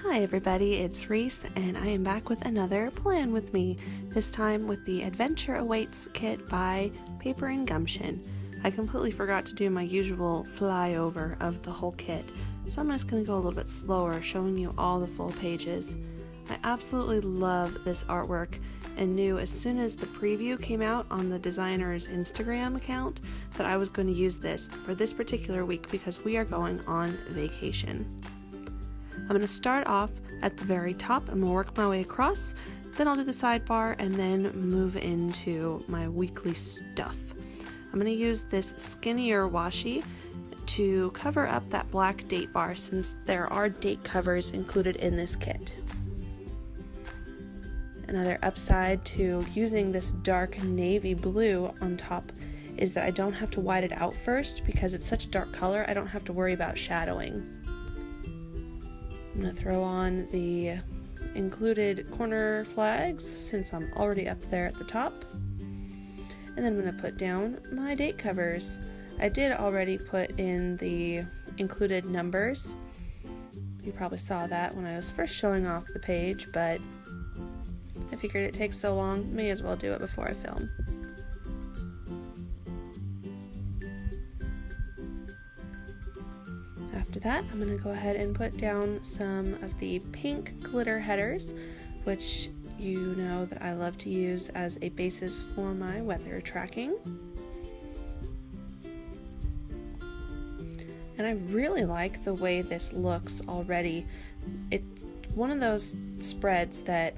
Hi everybody, it's Reese and I am back with another Plan With Me, this time with the Adventure Awaits kit by Paper and Gumption. I completely forgot to do my usual flyover of the whole kit, so I'm just going to go a little bit slower, showing you all the full pages. I absolutely love this artwork and knew as soon as the preview came out on the designer's Instagram account that I was going to use this for this particular week because we are going on vacation. I'm going to start off at the very top. I'm going to work my way across, then I'll do the sidebar and then move into my weekly stuff. I'm going to use this skinnier washi to cover up that black date bar since there are date covers included in this kit. Another upside to using this dark navy blue on top is that I don't have to white it out first because it's such a dark color. I don't have to worry about shadowing. I'm going to throw on the included corner flags since I'm already up there at the top. And then I'm going to put down my date covers. I did already put in the included numbers. You probably saw that when I was first showing off the page, but I figured it takes so long, may as well do it before I film. After that, I'm going to go ahead and put down some of the pink glitter headers, which you know that I love to use as a basis for my weather tracking. And I really like the way this looks already. It's one of those spreads that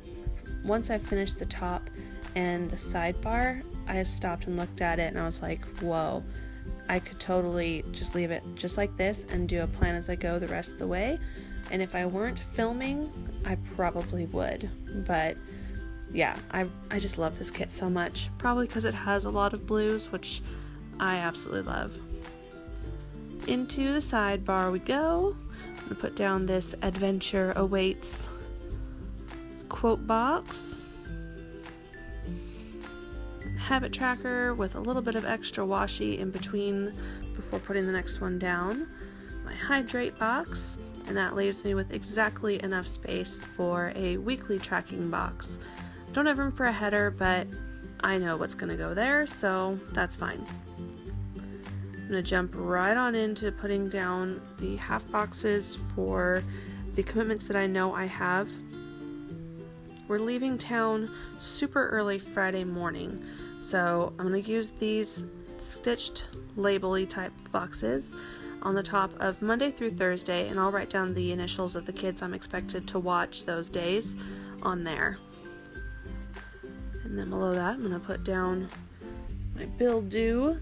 once I finished the top and the sidebar, I stopped and looked at it and I was like, whoa. I could totally just leave it just like this and do a plan as I go the rest of the way. And if I weren't filming, I probably would. But yeah, I just love this kit so much. Probably because it has a lot of blues, which I absolutely love. Into the sidebar we go. I'm going to put down this Adventure Awaits quote box. Habit tracker with a little bit of extra washi in between before putting the next one down. My hydrate box, and that leaves me with exactly enough space for a weekly tracking box. Don't have room for a header, but I know what's going to go there, so that's fine. I'm going to jump right on into putting down the half boxes for the commitments that I know I have. We're leaving town super early Friday morning, so I'm going to use these stitched label-y type boxes on the top of Monday through Thursday, and I'll write down the initials of the kids I'm expected to watch those days on there. And then below that, I'm going to put down my bill due.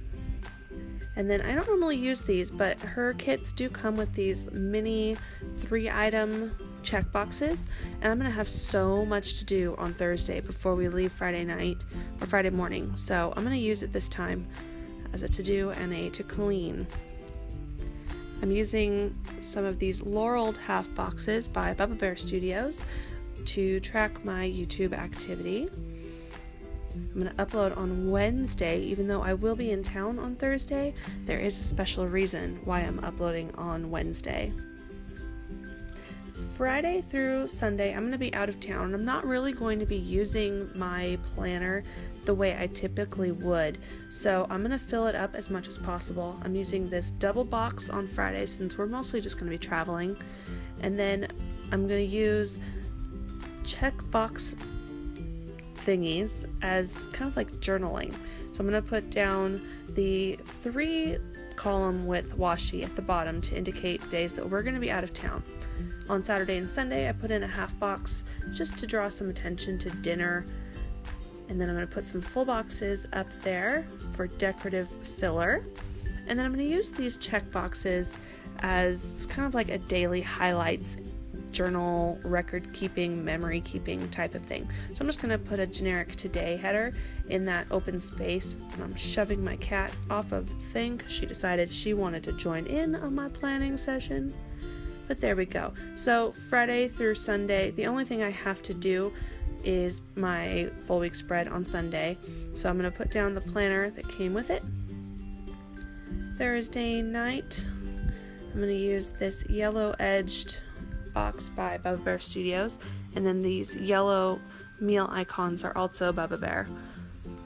And then I don't normally use these, but her kits do come with these mini 3-item check boxes, and I'm gonna have so much to do on Thursday before we leave Friday night or Friday morning, so I'm gonna use it this time as a to-do and a to clean. I'm using some of these laureled half boxes by BUBBA Studios to track my YouTube activity. I'm going to upload on Wednesday, even though I will be in town on Thursday. There is a special reason why I'm uploading on Wednesday. Friday through Sunday, I'm going to be out of town. I'm not really going to be using my planner the way I typically would, so I'm going to fill it up as much as possible. I'm using this double box on Friday since we're mostly just going to be traveling, and then I'm going to use checkbox thingies as kind of like journaling. So I'm going to put down the 3-column width washi at the bottom to indicate days that we're going to be out of town. On Saturday and Sunday, I put in a half box just to draw some attention to dinner. And then I'm going to put some full boxes up there for decorative filler. And then I'm going to use these check boxes as kind of like a daily highlights journal, record keeping, memory keeping type of thing. So I'm just going to put a generic today header in that open space, and I'm shoving my cat off of the thing because she decided she wanted to join in on my planning session. But there we go. So Friday through Sunday, the only thing I have to do is my full week spread on Sunday. So I'm going to put down the planner that came with it. Thursday night, I'm going to use this yellow edged box by Bubba Bear Studios, and then these yellow meal icons are also Bubba Bear.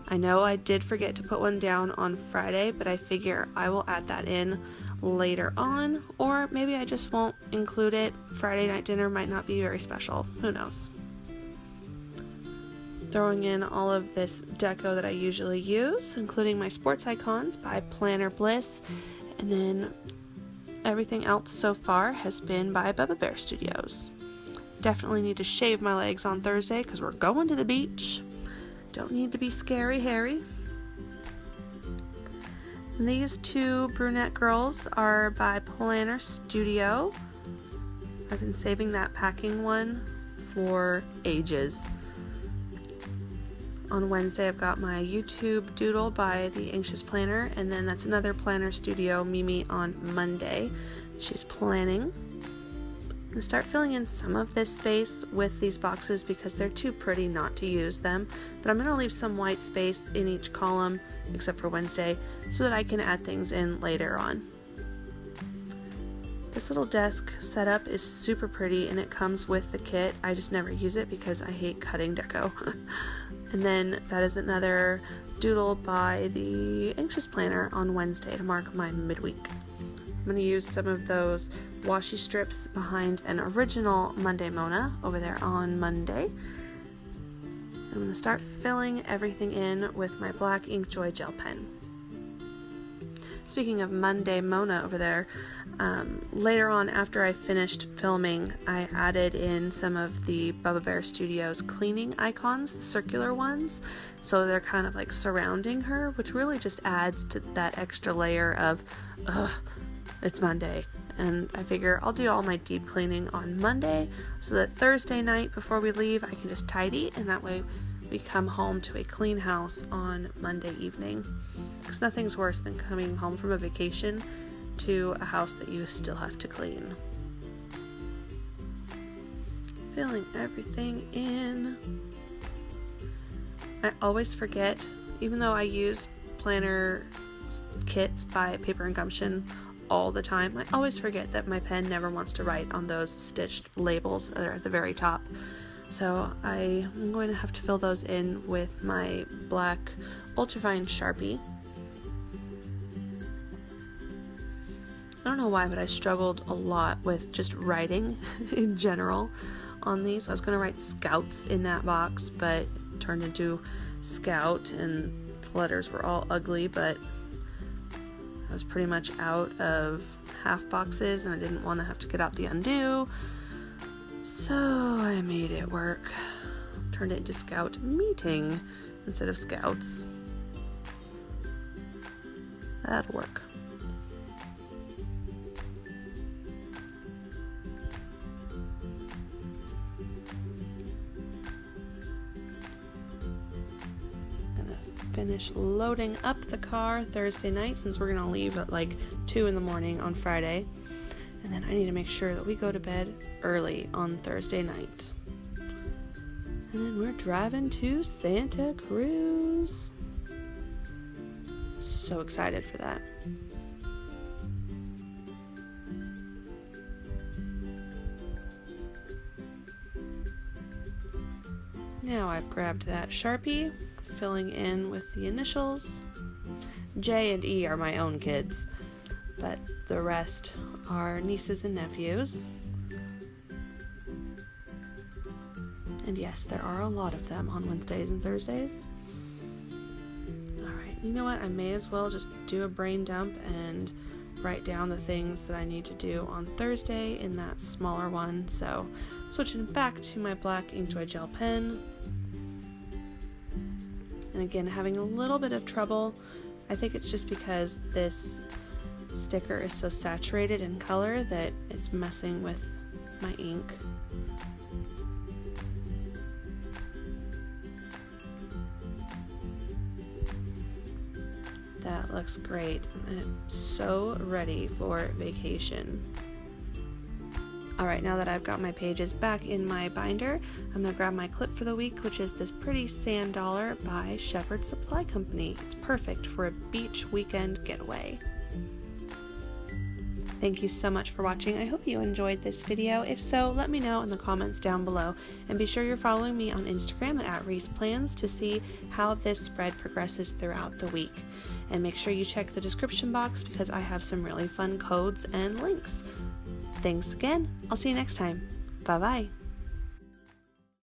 I know I did forget to put one down on Friday, but I figure I will add that in later on, or maybe I just won't include it. Friday night dinner might not be very special. Who knows? Throwing in all of this deco that I usually use, including my sports icons by Planner Bliss, and then everything else so far has been by Bubba Bear Studios. Definitely need to shave my legs on Thursday because we're going to the beach. Don't need to be scary hairy. And these two brunette girls are by Planner Studio. I've been saving that packing one for ages. On Wednesday, I've got my YouTube doodle by The Anxious Planner, and then that's another Planner Studio Mimi on Monday. She's planning. I'm going to start filling in some of this space with these boxes because they're too pretty not to use them, but I'm going to leave some white space in each column, except for Wednesday, so that I can add things in later on. This little desk setup is super pretty, and it comes with the kit. I just never use it because I hate cutting deco. And then that is another doodle by The Anxious Planner on Wednesday to mark my midweek. I'm going to use some of those washi strips behind an original Monday Mona over there on Monday. I'm going to start filling everything in with my black Inkjoy gel pen. Speaking of Monday Mona over there, later on after I finished filming, I added in some of the Bubba Bear Studios cleaning icons, the circular ones, so they're kind of like surrounding her, which really just adds to that extra layer of, it's Monday. And I figure I'll do all my deep cleaning on Monday so that Thursday night before we leave, I can just tidy, and that way we come home to a clean house on Monday evening. Because nothing's worse than coming home from a vacation to a house that you still have to clean. Filling everything in. I always forget, even though I use planner kits by Paper and Gumption all the time, I always forget that my pen never wants to write on those stitched labels that are at the very top. So I'm going to have to fill those in with my black ultrafine Sharpie. I don't know why, but I struggled a lot with just writing in general on these. I was going to write Scouts in that box, but it turned into Scout, and the letters were all ugly, but I was pretty much out of half boxes, and I didn't want to have to get out the undo, so I made it work. Turned it into Scout Meeting instead of Scouts. That'll work. Finish loading up the car Thursday night, since we're gonna leave at like 2 in the morning on Friday, and then I need to make sure that we go to bed early on Thursday night, and then we're driving to Santa Cruz. So excited for that. Now I've grabbed that Sharpie, filling in with the initials. J and E are my own kids, but the rest are nieces and nephews. And yes, there are a lot of them on Wednesdays and Thursdays. Alright, you know what? I may as well just do a brain dump and write down the things that I need to do on Thursday in that smaller one. So, switching back to my black Inkjoy gel pen. And again, having a little bit of trouble. I think it's just because this sticker is so saturated in color that it's messing with my ink. That looks great. I'm so ready for vacation. Alright, now that I've got my pages back in my binder, I'm going to grab my clip for the week, which is this pretty sand dollar by Shepherd Supply Company. It's perfect for a beach weekend getaway. Thank you so much for watching. I hope you enjoyed this video. If so, let me know in the comments down below, and be sure you're following me on Instagram at @ReesePlans to see how this spread progresses throughout the week. And make sure you check the description box because I have some really fun codes and links. Thanks again. I'll see you next time. Bye bye.